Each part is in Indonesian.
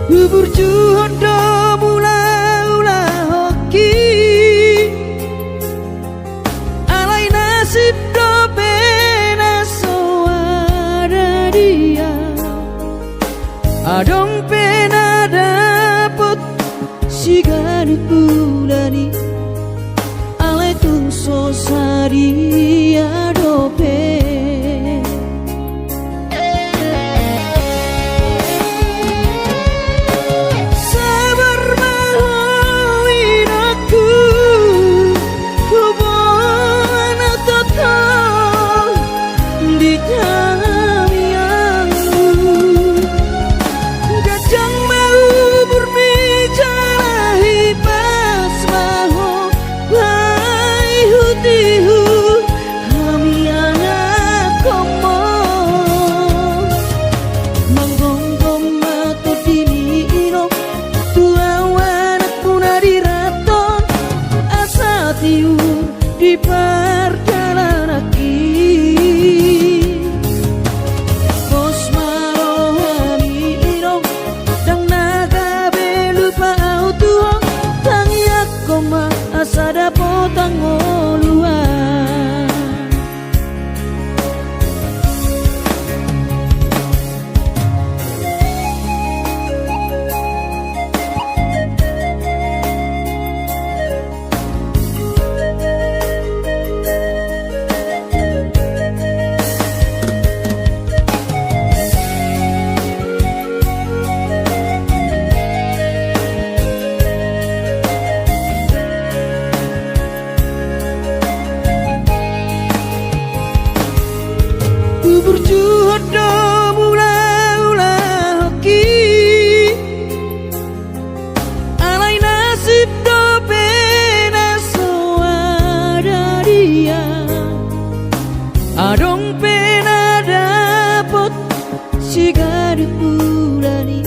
Berjuang do mula-ula hoki alai nasib do pena soara dia adong pena dapet sigari pulani alai tung sosari adope di perjalanan bos marohani irong dang naga belupa autuong tangiak koma asada potang oluan berjuang do mula-ula hoki alai nasib do pena soara dia adong pena dapet sigari pulani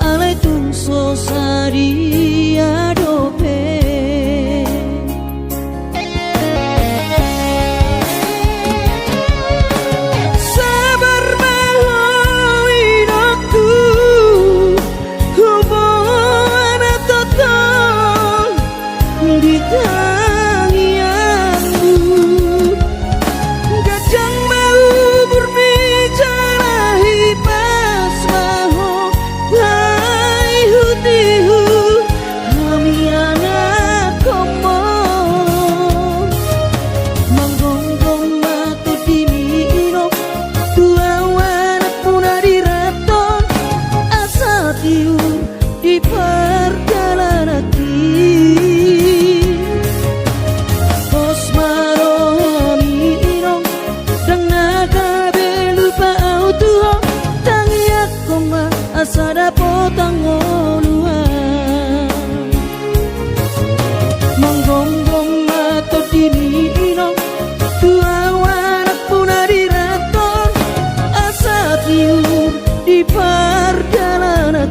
alai tung sosari adope di perjalanan bos marohani irong dang naga belupa autuong tangiak koma asada potang oluan manggonggong mato dini irong tua wanak punari raton asa tiur di perjalanan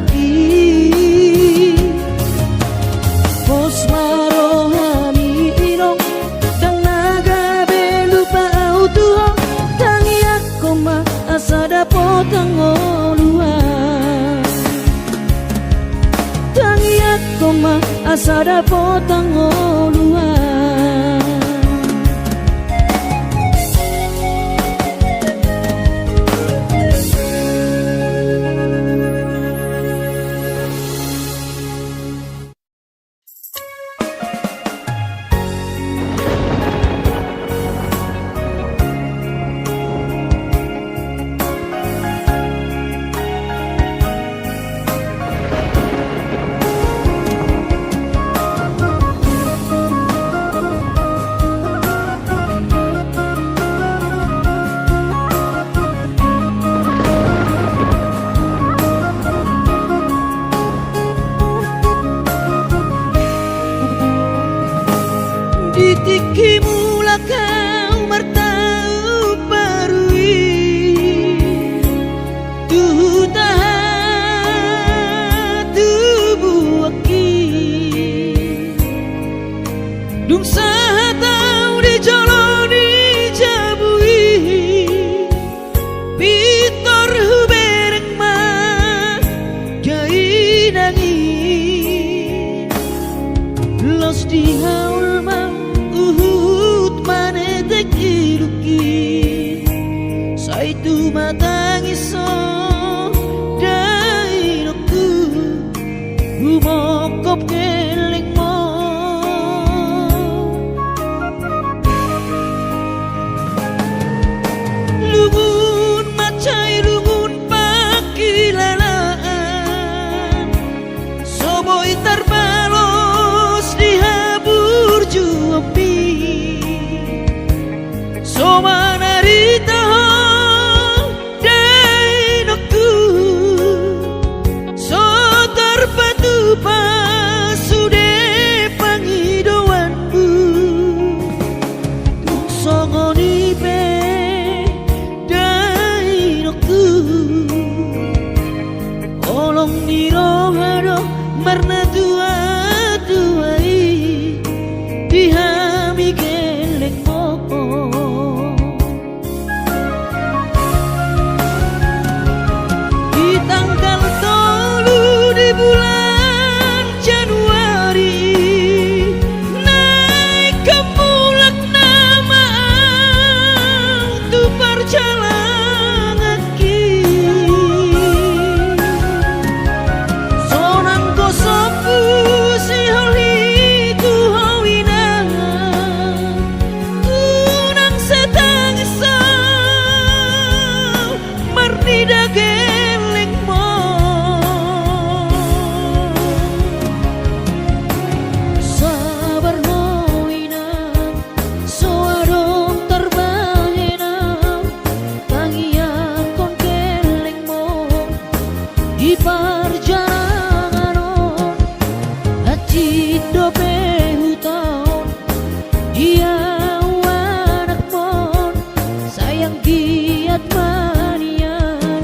bos marohani irong dang naga belupa autuong tangiak koma asada potang oluan tangiak koma asada potang oluan kainangi los di haul mang uhut manetek iluki saitu matangiso dainoku humokop keling mo lungun macai lungun pakilalaan soboi terbalos di habur juampi somanarita dainoku so terpatu pasude pangidoanku tung songoni pe dainoku olong nirohado marna tua tuai dihami geleng mopo di tanggal 3 di bulan Januari naik ke mulak nama tu perjalanan ki sonang kosopu si holi tu hawina unang setangisa marnida geleng mo sabar hoina soarong terbahena tangian kon geleng mo di perjalanan hati dope hutau dia anak mon sayang giat manian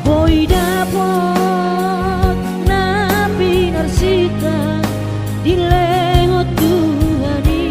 boy dapot napi narsita di lengot Tuhani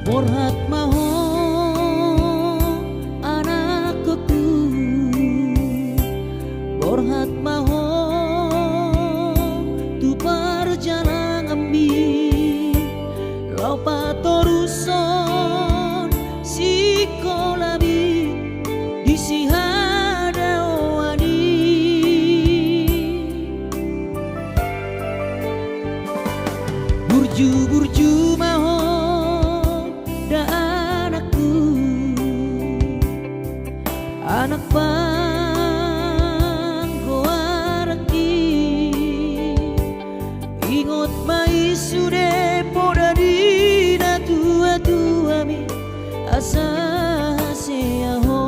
Borhat maho anakku, borhat maho tu perjalanan ambi lau patoruson si kolabi di si hadawani burju maho da anakku, anak panggoaraki ingot mai sude poda dina tua mi asa seaho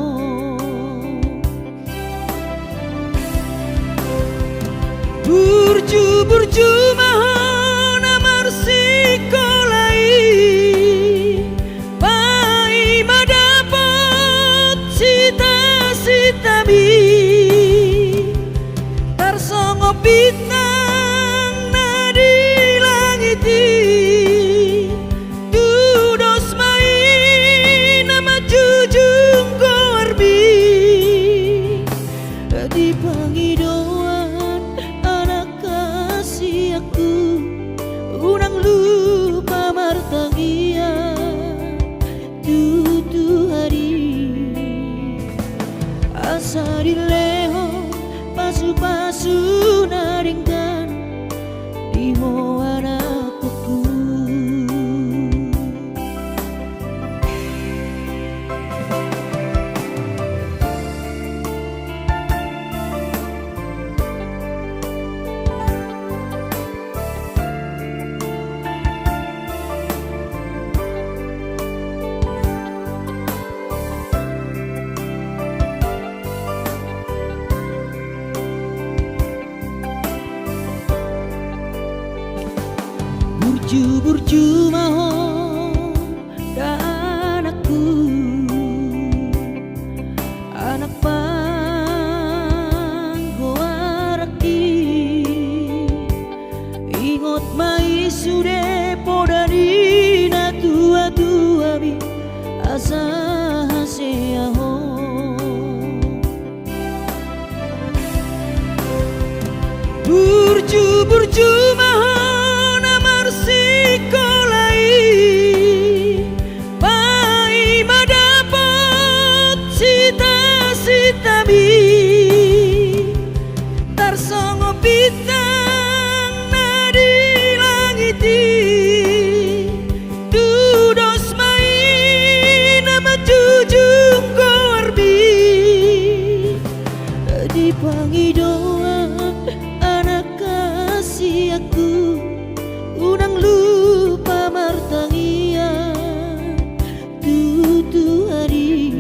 burju maho namar sikolai pai madapat sita bi tarsongo bintang nadi langiti tudos mai nama jujung korbi di pangidauan anak kasih aku unang lupa martangia tutu hari asari leho pasu naringkan di ho anakku. Burju maho da anakku, anak panggoaraki ingot mai sude poda dina tua bi asa seaho burju maho sikolai pai madapat sita bi tarsongo bintang nadi langiti tudos mai nama jujung korbi di pangidauan anak kasih aku unang lupa martangia tutu hari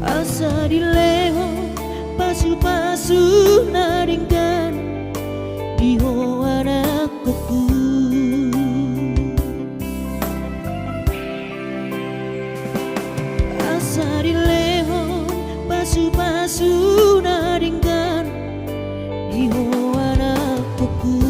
asa dileho pasu naringkan di ho anakku. Asa dileho pasu naringkan di ho anakku.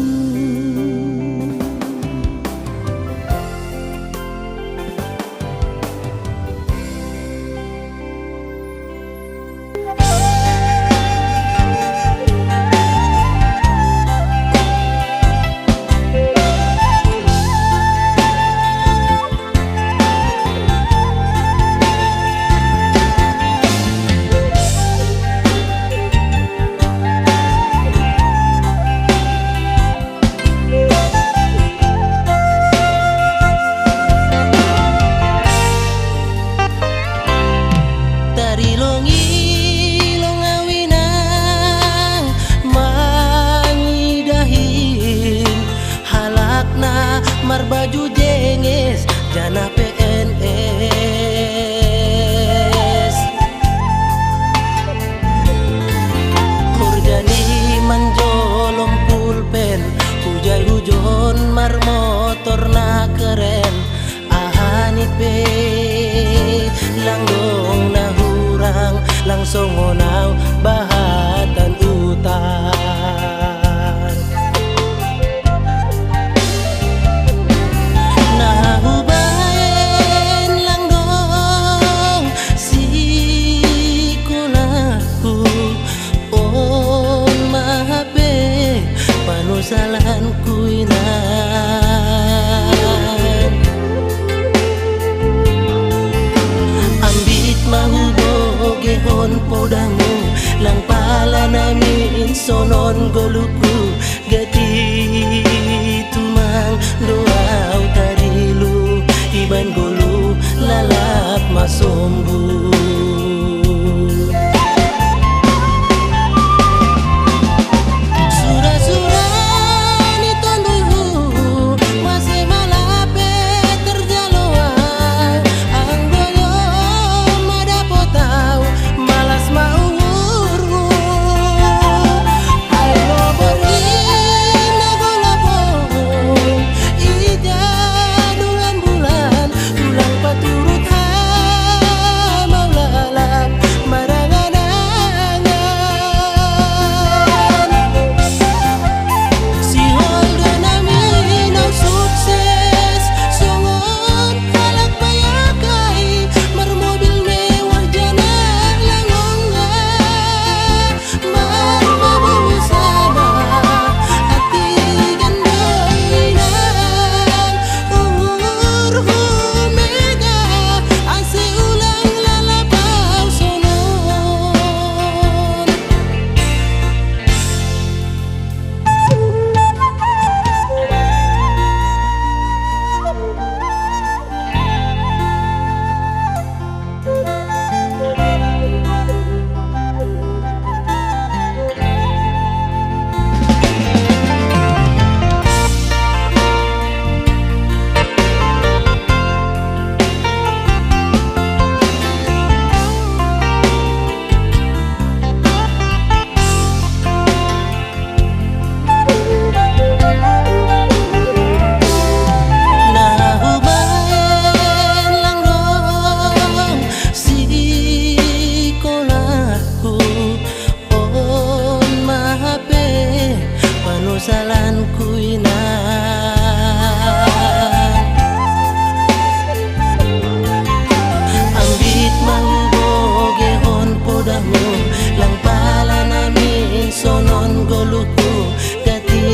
Baju jengis jana PNS kurjani manjolom pulpen hujai hujon mar motor na keren ahanit pe langgong na hurang langsung ngonaw bahatan utang Nahuba masombu. Salan kuina ambit manggoge hon podamu lang pala namin sonon goluku dati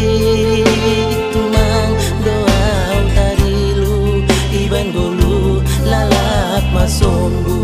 tumang doaw tarilu iban golu lalap masombu.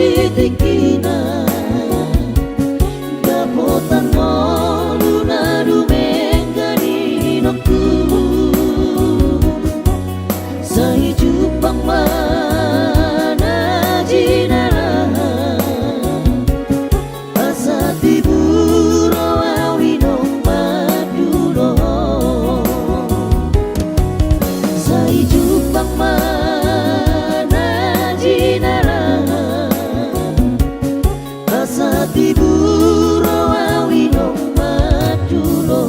ditikina dapotan mo luna dumengani nokku sa hijupang mana jinara asa tiburo awinong madulo sa hijupang mana jinara asa tiburo awinong madulo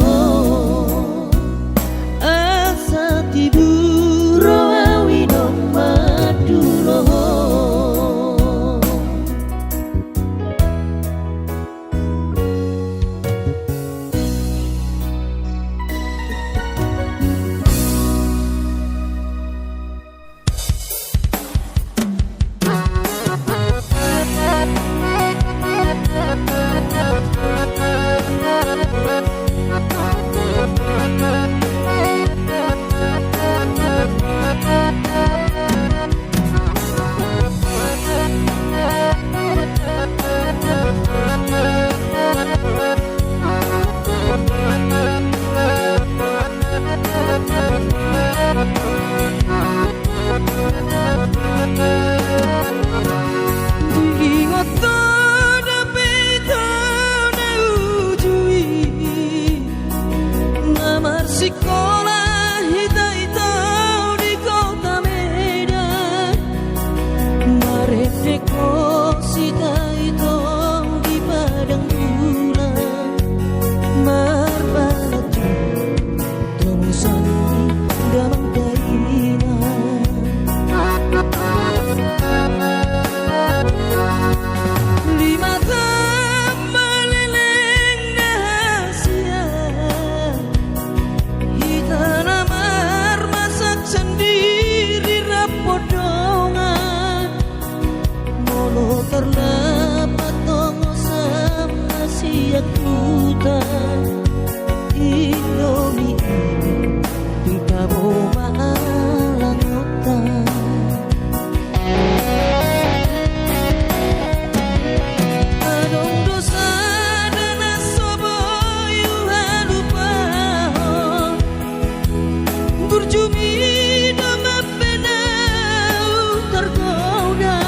asa tiburo awinong madulo. Sekolah hita-hitau di kota Medan, Mareteko sita-hitau di padang bulan, Marbalatu temusan dalam keinginan. Lima tambah leleng rahasia tanamar masak sendiri rapodongan mono terdapat tongo sama siak hutan Indomie di kaboma alang hutan adong dosa dan asoboyu halupahon berjumi nama penau tergoda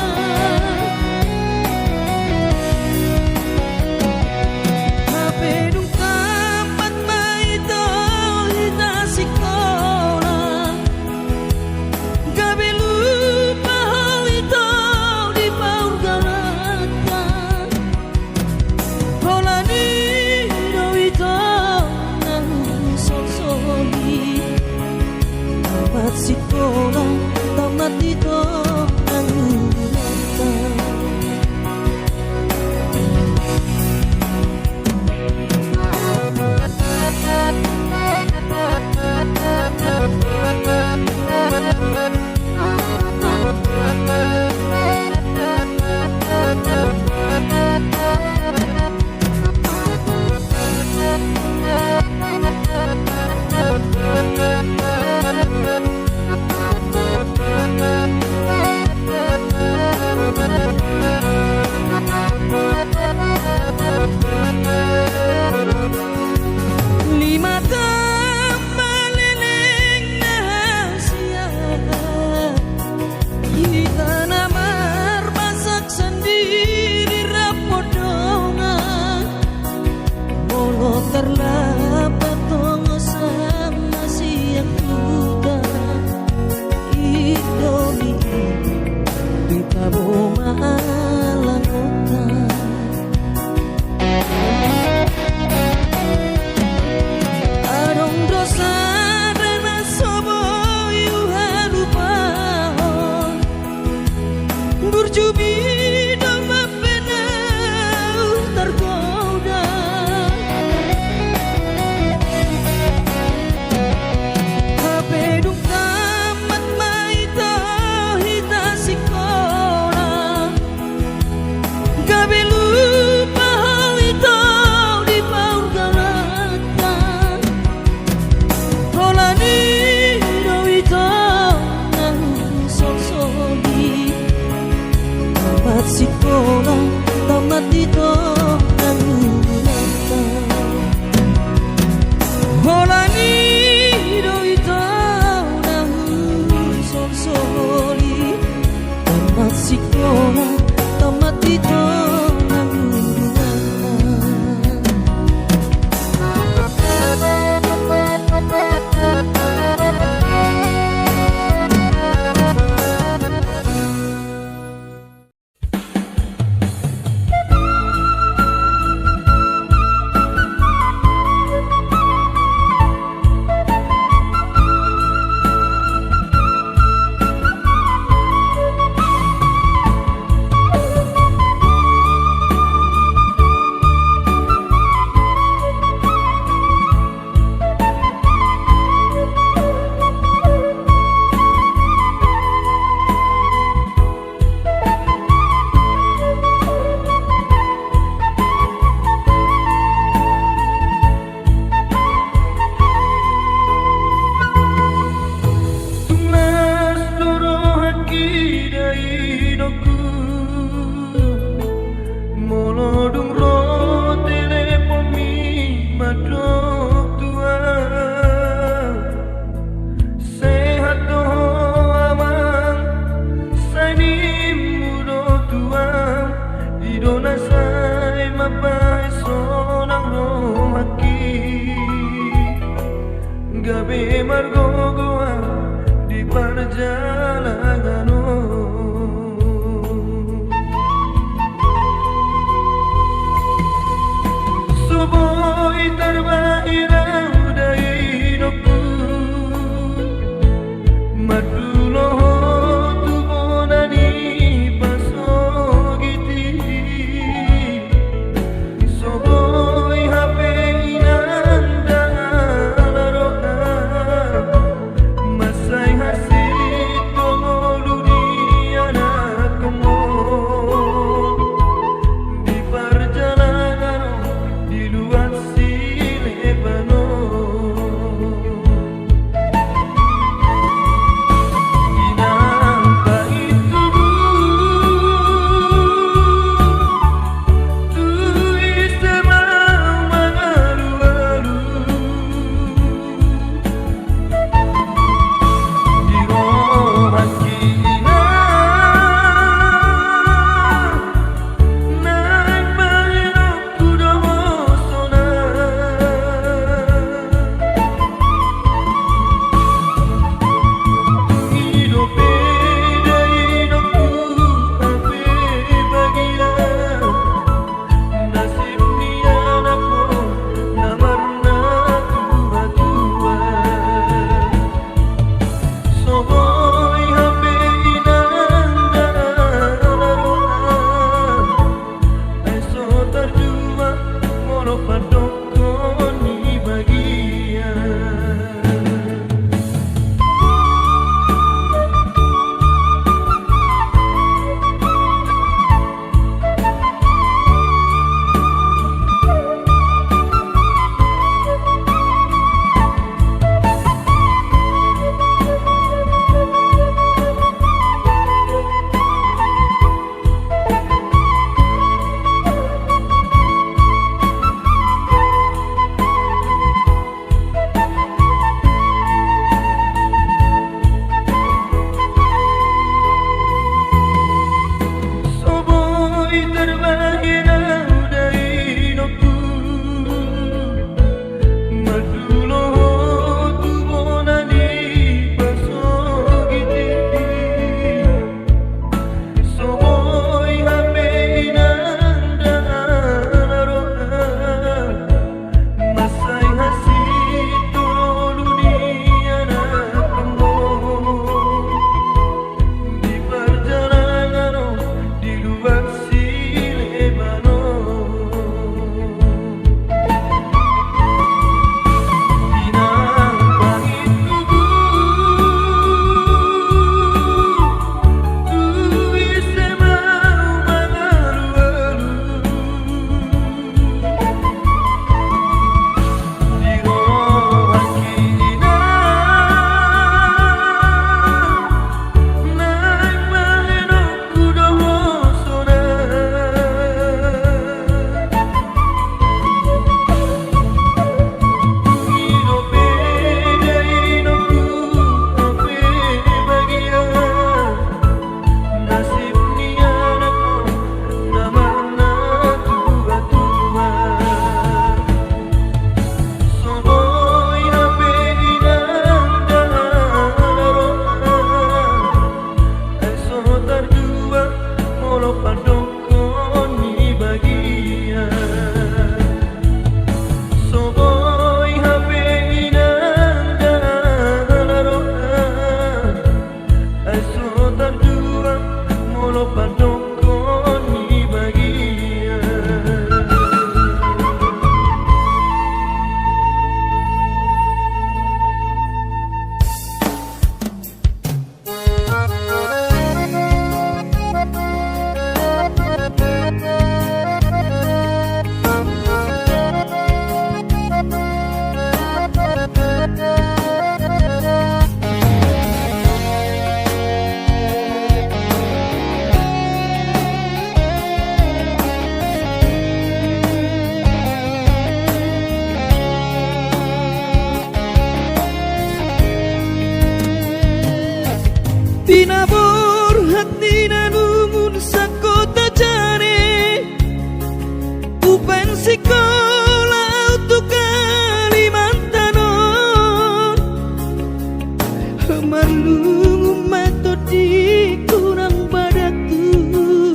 HP duka sekolah tamat dito ng nata Holani do itaw ng sonsoli tamat sekolah tamat dito ng Gabi margogoa di perjalanan Subuh terbairau dari hidupku Maduloho tubonani pasogiti Soboy hape inanda laroka Masay hasit tongol sekolah untuk Kalimantanon, malung matot di kurang padaku,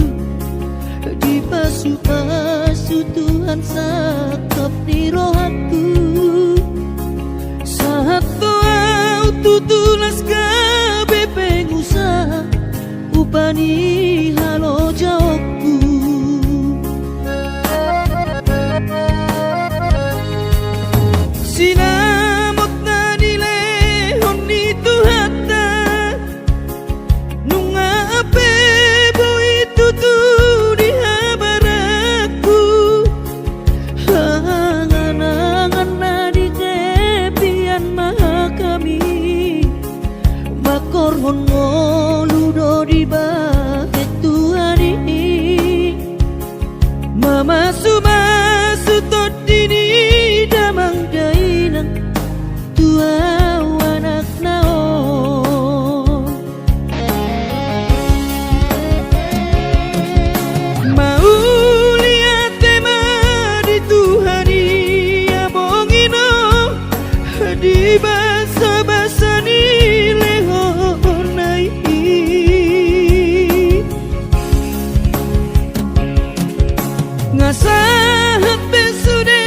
di pasu-pasu Tuhan sakap di rohaku. Saat doa tutulas kabe pengusaha upani halo jawabku. Sinamot na nilehon ni Tuhata nunga ape boy tutu di habaraku. Hangan-hangan na di kepian maha kami makorhon ngoludo di bahet Tuhan ini. Mama sumasu tot dini damang dainang tua anak naon. Mau lihat tema di Tuhani abongino di basa-basa ni lehonai. Ngasahat besude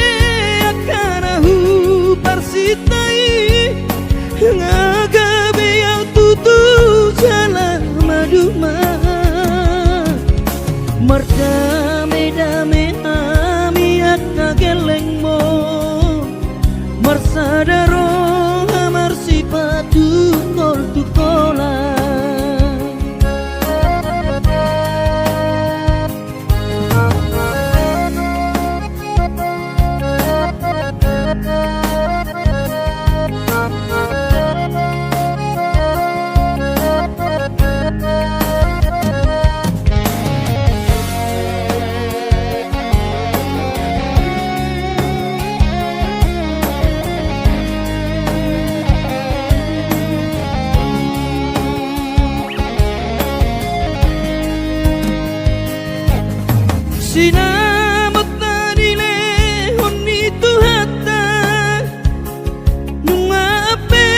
akanahu parsitai ngagabe yang tutu jalan maduma merdame-dame ami akna geleng mo marsadaro amar sipatu kol tukola. Sinamot na nilehon ni Tuhata nunga ape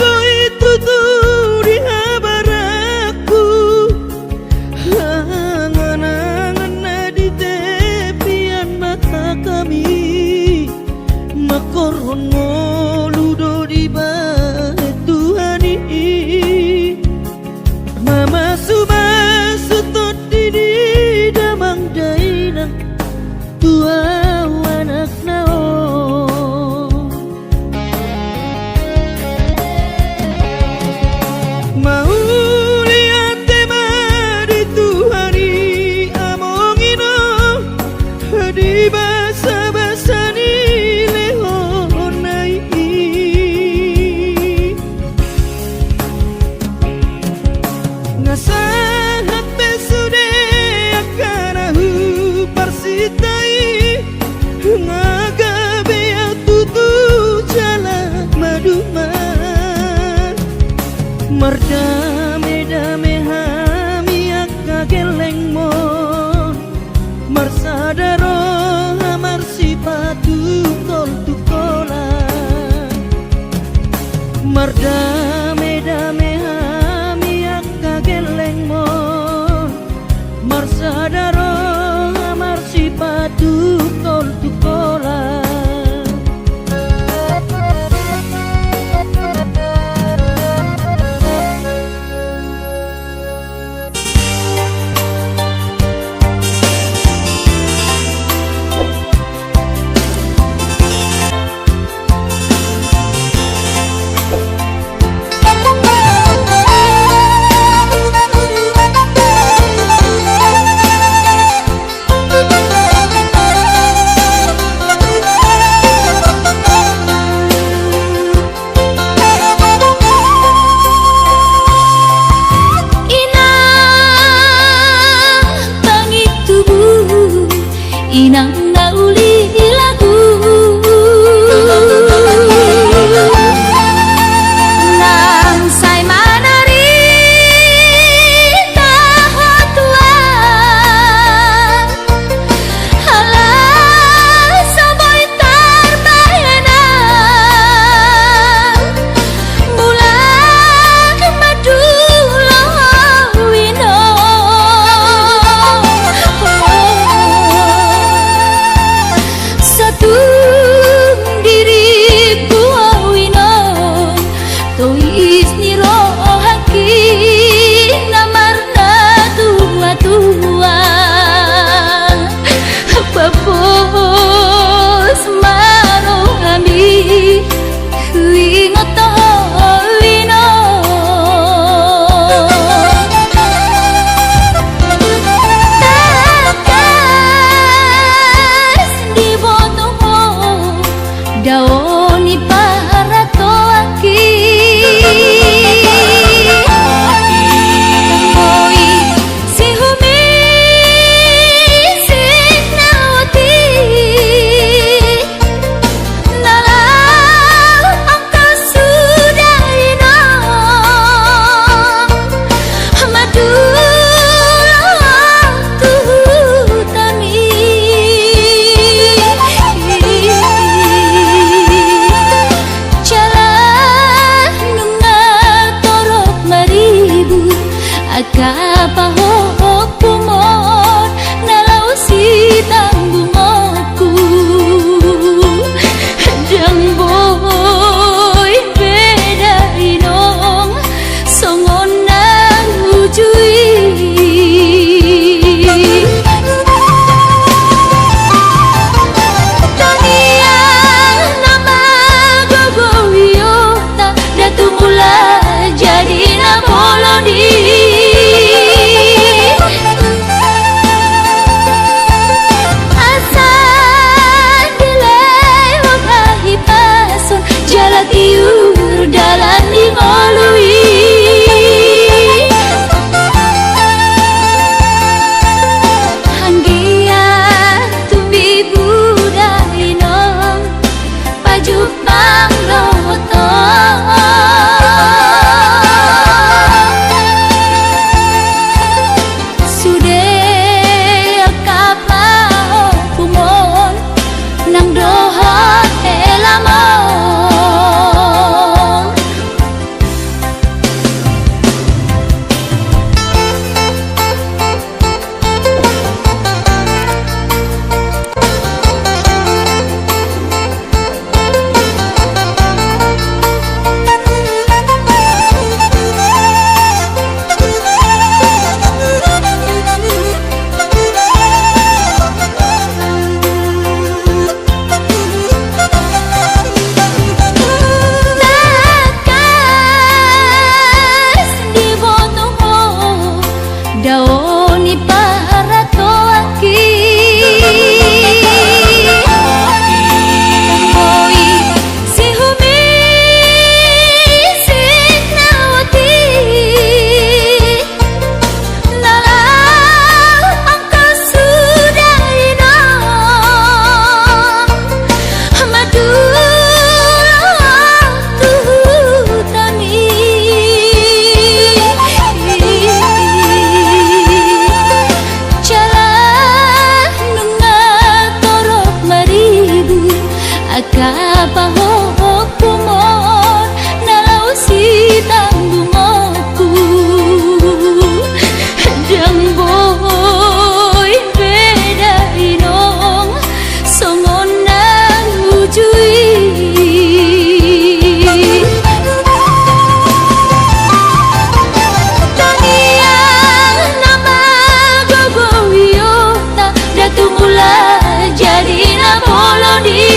boy tutu di habaraku. Hangan-hangan na di tepian mata kami makorhon ngoludo di bahet Tuhan ini. Mama sumasu tot dini damang dainang tua anak naon. Mau lihat tema di Tuhani amongino di basa-basa ni lehonai. Ngasahat besude akanahu parsitai ngagabe yang tutu jalan maduma merdame-dame hami akka geleng mo marsadaro amar sipatu kol tukola. Merdame-dame hami akka geleng mo marsadaro amar sipatu kol tukola. Inang nauli lagu nang say manari tahatua halah daoni para toaki Oi si humi sinawati nalang angka sudah ina madu Kapahok kumon nalau si tambungoku Jang boy beda inong songon nang ujui Tania nama gogo wiyota datu mula jadi namolodi Tiur dalan di ngolui Hanggia tumbi budai nong pajupang loto Sudah kapau kumon nang doha elamon daoni para toaki Oi si humi sinawati nalang angka sudah ina madu Kapahok kumon nalau si tambungoku Jang boy beda inong songon nang ujui Tania nama gogo wiyota datu mula jadi namolodi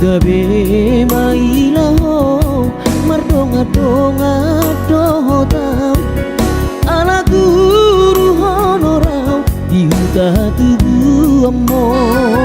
gabe mailaho mardonga-donga dohotam ala guru honorau diuta tubuh amor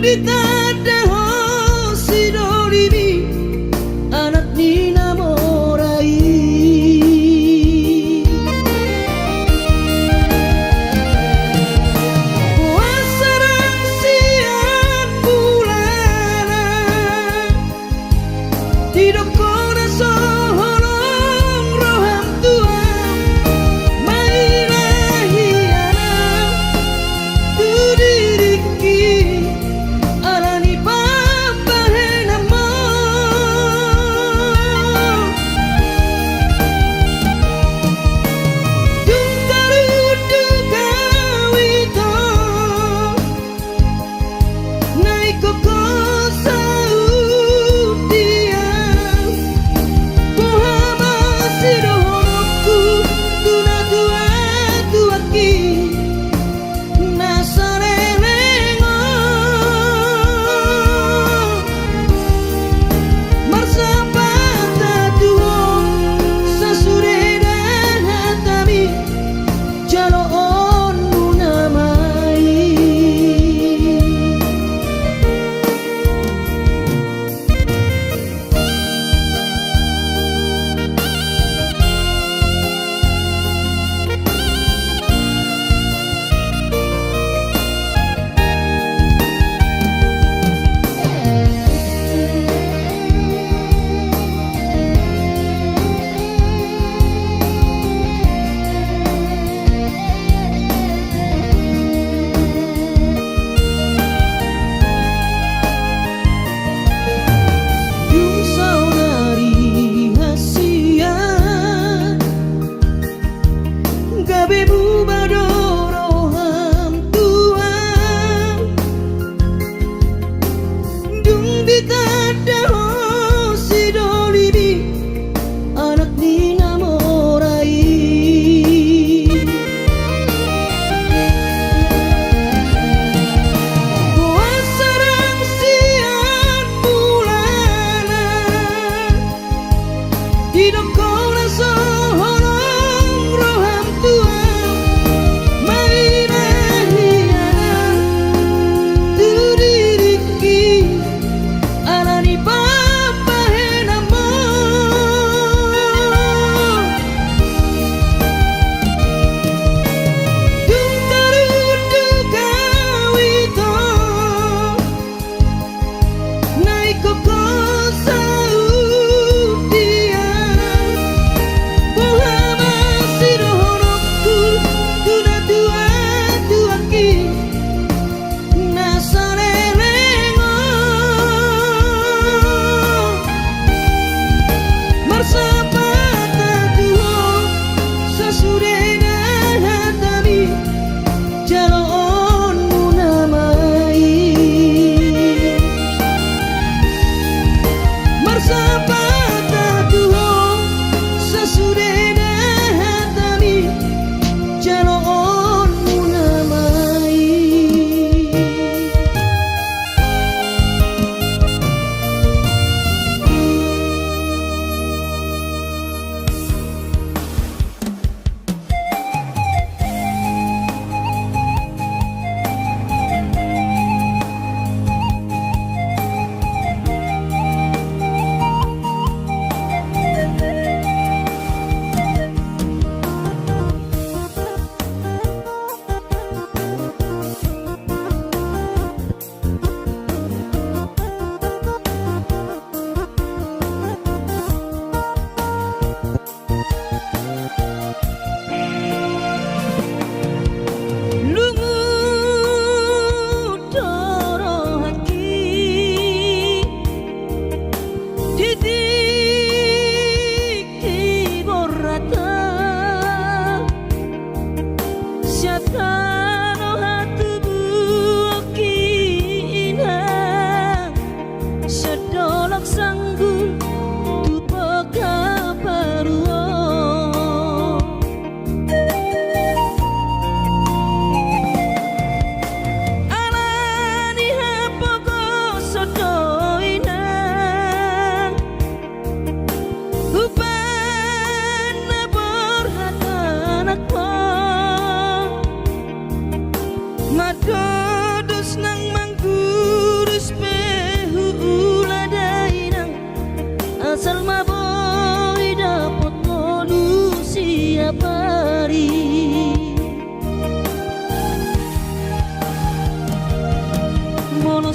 ditadaho si dorimi anak dinamorai puasarang siang bulanan tidak kona soholong roham tuang mainahiana tu diriki alani pambahena mo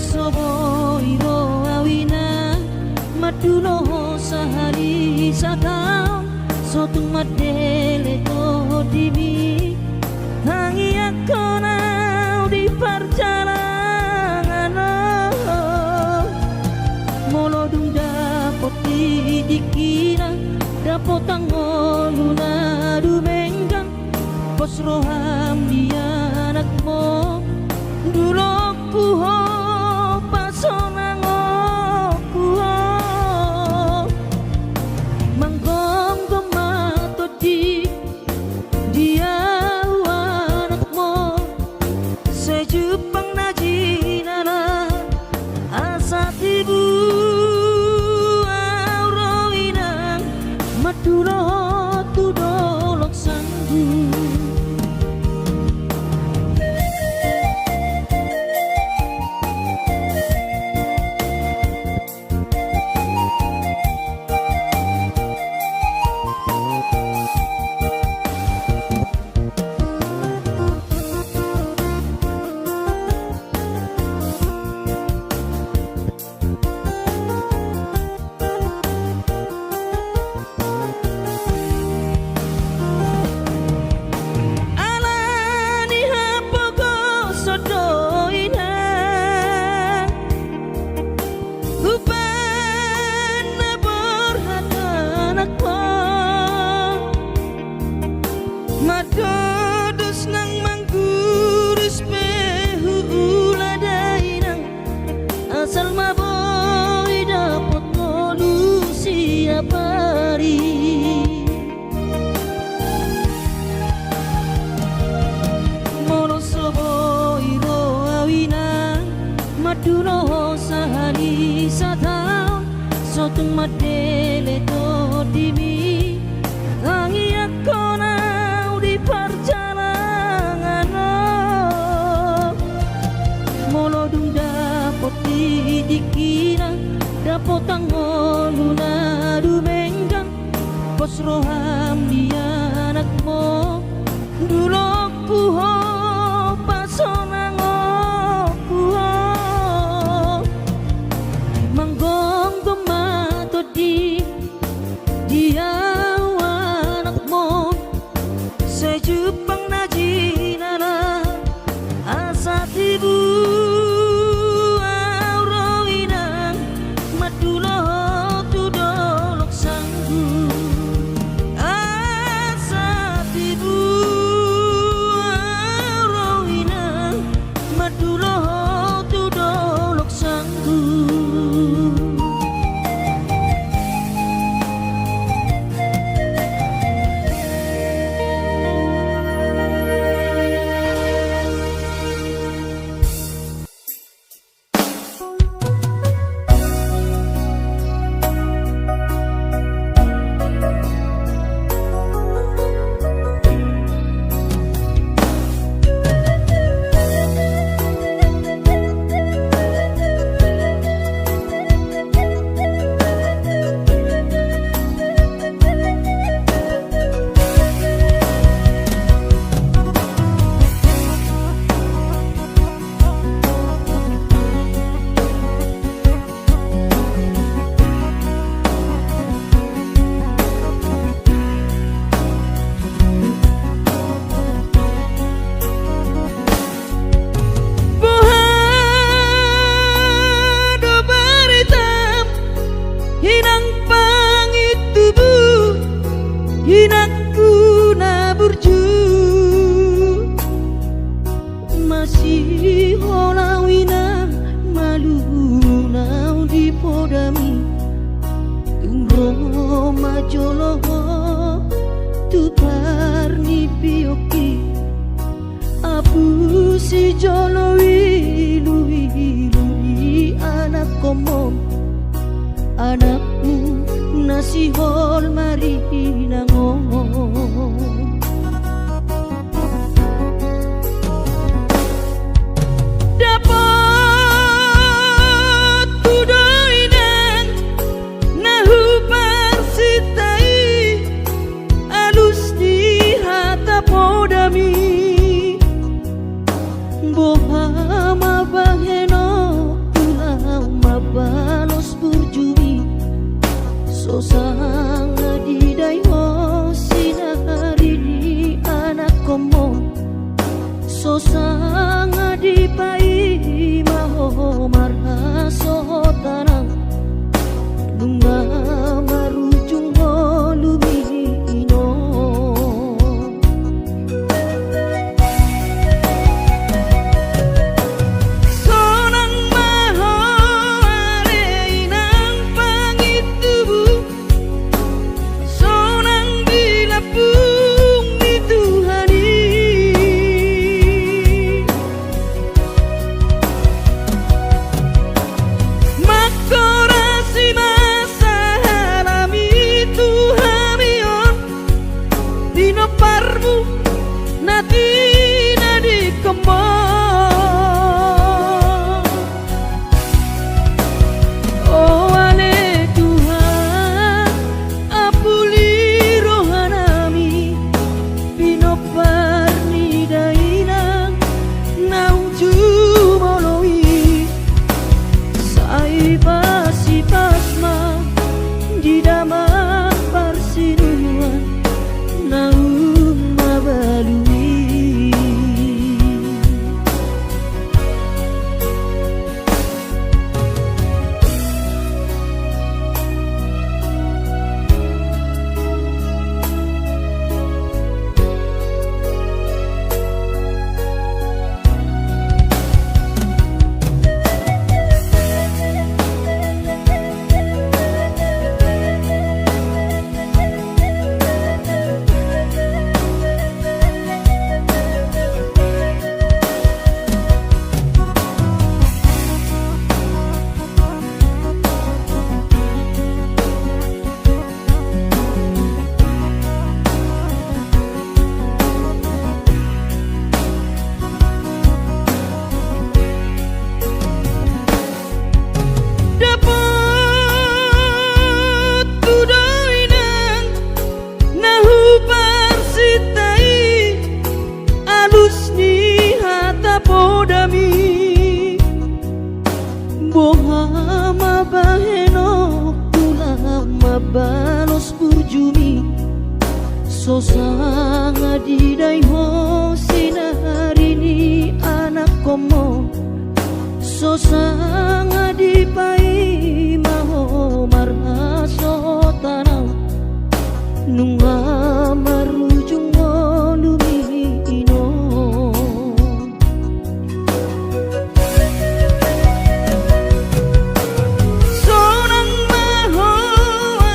Sobo iro awina madulo sahari sakau sotung madele to dimi tangi aku nau di perjalanan molodung dapot dikira dapot tangoluna dumenggang pos roham dia anakmu dulu kuho Madulo sahani satau sotung madele to dimi tangi aku nau di perjalanan molodung dapot dikira dapot tangoluna dumenggang pos roham dia anakmu dulu kuho pasonang dia anakmu sejupang najinana asa tibu auroinang madulo tudolok sanggu asa tibu auroinang madulo tudolok sanggu. Hinakku na burju masih holawina malu nau di podami tungro majolo tu parni pioki abu si jolo wilu anak komom anakmu nasi hol mari nangong dapat tudoinan nahu parsitai alus di hata podami bohama baheno mabalos burjumi sosanga didai ho sinarini anak komo sosanga dipai maho marhaso tanau nunga marujung lumino sonang maho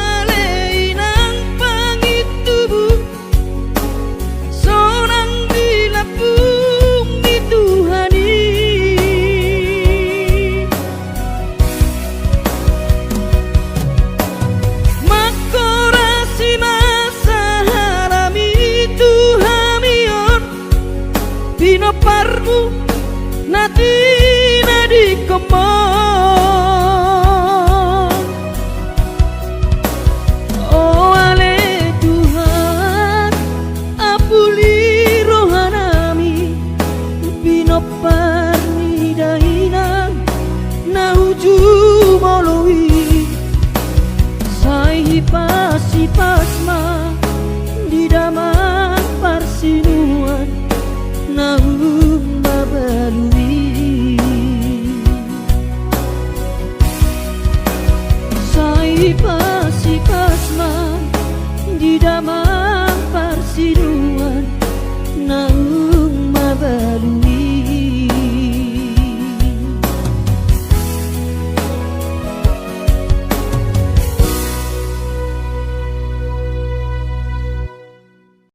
aleinang pangitubu sonang dilapung dituhani makorasi masaharami tuhamion pino parmu nati nadi kemon oh ale Tuhan apuli rohanami pino parni dahina na uju moloi sai pasi pasma di daman parsinuan naum babalui sai pasi pasma di daman